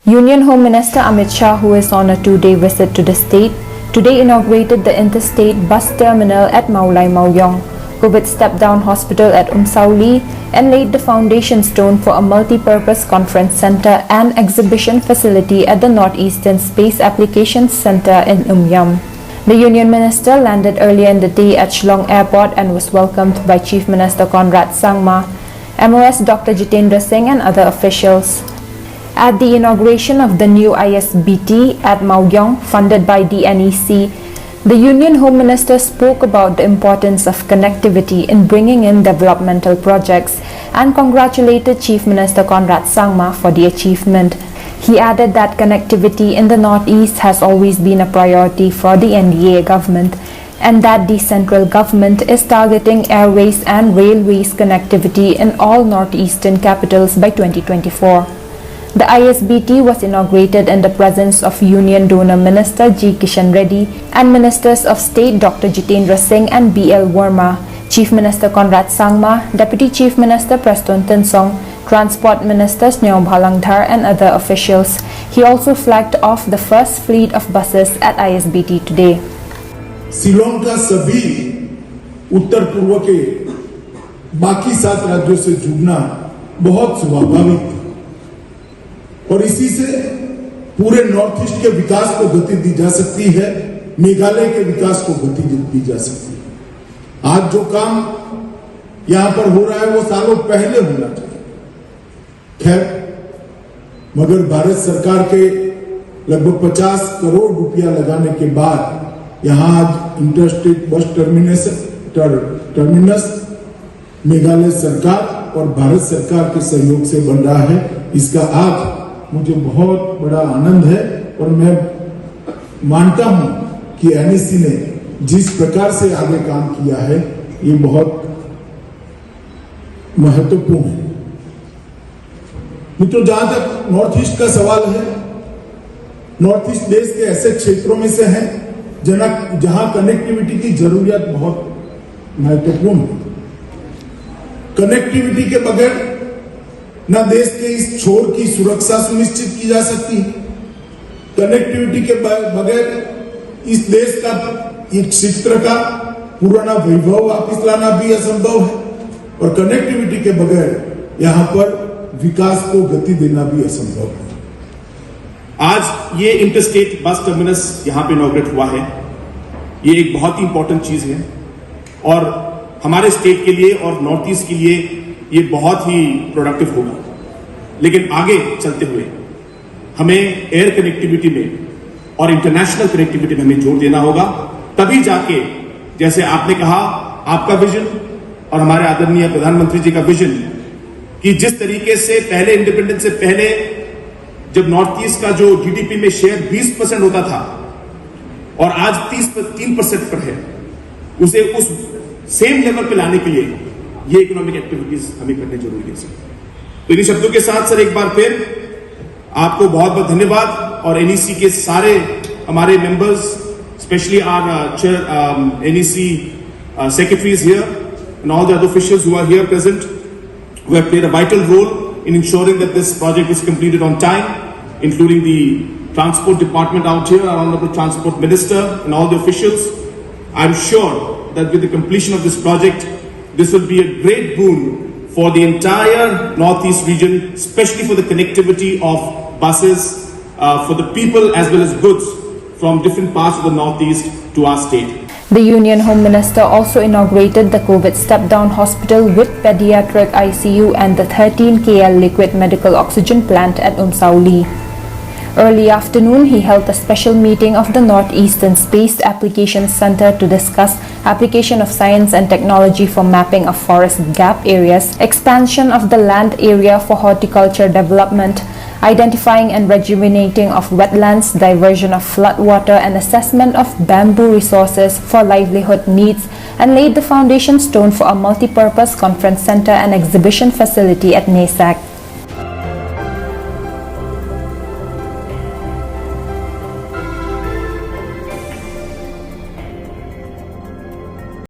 Union Home Minister Amit Shah, who is on a 2-day visit to the state, today inaugurated the interstate bus terminal at Maulai Mauyong, COVID step-down hospital at Umsauli, and laid the foundation stone for a multi-purpose conference center and exhibition facility at the Northeastern Space Applications Center in Umyam. The Union Minister landed earlier in the day at Shillong Airport and was welcomed by Chief Minister Conrad Sangma, MOS Dr. Jitendra Singh and other officials. At the inauguration of the new ISBT at Mauyong, funded by the NEC, the Union Home Minister spoke about the importance of connectivity in bringing in developmental projects and congratulated Chief Minister Conrad Sangma for the achievement. He added that connectivity in the Northeast has always been a priority for the NDA government and that the central government is targeting airways and railways connectivity in all northeastern capitals by 2024. The ISBT was inaugurated in the presence of Union Donor Minister G. Kishan Reddy and Ministers of State Dr. Jitendra Singh and B.L. Verma, Chief Minister Conrad Sangma, Deputy Chief Minister Preston Tinsong, Transport Minister Sneo Bhalangdhar and other officials. He also flagged off the first fleet of buses at ISBT today. Shillong का सभी उत्तर पूर्व के बाकी 7 राज्यों से जुड़ना बहुत स्वाभाविक था और इसी से पूरे नॉर्थ ईस्ट के विकास को गति दी जा सकती है, मेघालय के विकास को गति दी जा सकती है। आज जो काम यहां पर हो रहा है वो सालों पहले होना चाहिए। खैर, मगर भारत सरकार के लगभग 50 करोड़ रुपया लगाने के बाद यहां आज इंटरस्टेट बस टर्मिनस मेघालय सरकार और भारत सरकार के सहयोग से बन रहा है। इसका आज मुझे बहुत बड़ा आनंद है और मैं मानता हूं कि एनईसी ने जिस प्रकार से आगे काम किया है ये बहुत महत्वपूर्ण है। मित्रों, जहां तक नॉर्थ ईस्ट का सवाल है, नॉर्थ ईस्ट देश के ऐसे क्षेत्रों में से है जहां कनेक्टिविटी की जरूरत बहुत महत्वपूर्ण है। कनेक्टिविटी के बगैर न देश के इस छोर की सुरक्षा सुनिश्चित की जा सकती है। कनेक्टिविटी के बगैर इस देश का एक क्षेत्र का पुराना वैभव वापस लाना भी असंभव है और कनेक्टिविटी के बगैर यहां पर विकास को गति देना भी असंभव है। आज ये इंटरस्टेट बस टर्मिनस यहां पे इनॉग्रेट हुआ है। ये एक बहुत ही इंपॉर्टेंट चीज है और हमारे स्टेट के लिए और नॉर्थ ईस्ट के लिए ये बहुत ही प्रोडक्टिव होगा। लेकिन आगे चलते हुए हमें एयर कनेक्टिविटी में और इंटरनेशनल कनेक्टिविटी में हमें जोर देना होगा। तभी जाके, जैसे आपने कहा, आपका विजन और हमारे आदरणीय प्रधानमंत्री जी का विजन कि जिस तरीके से पहले इंडिपेंडेंस से पहले जब नॉर्थ ईस्ट का जो जीडीपी में शेयर 20% होता था और आज 3% पर है, उसे उस सेम लेवल पे लाने के लिए ये इकोनॉमिक एक्टिविटीज हमें करने जरूरी है। तो इन्हीं शब्दों के साथ सर एक बार फिर आपको बहुत बहुत धन्यवाद और एनईसी के सारे हमारे members, specially our chair NEC secretaries here and all the other officials who are here present, who have played a vital role in ensuring that this project is completed on time, including the transport department out here, our honorable transport minister and all the officials. I'm sure that with the completion of this project, this will be a great boon for the entire Northeast region, especially for the connectivity of buses, for the people as well as goods from different parts of the Northeast to our state. The Union Home Minister also inaugurated the COVID step-down hospital with pediatric ICU and the 13 KL liquid medical oxygen plant at Umsauli. Early afternoon, he held a special meeting of the Northeastern Space Applications Center to discuss application of science and technology for mapping of forest gap areas, expansion of the land area for horticulture development, identifying and rejuvenating of wetlands, diversion of floodwater and assessment of bamboo resources for livelihood needs, and laid the foundation stone for a multi-purpose conference center and exhibition facility at NESAC.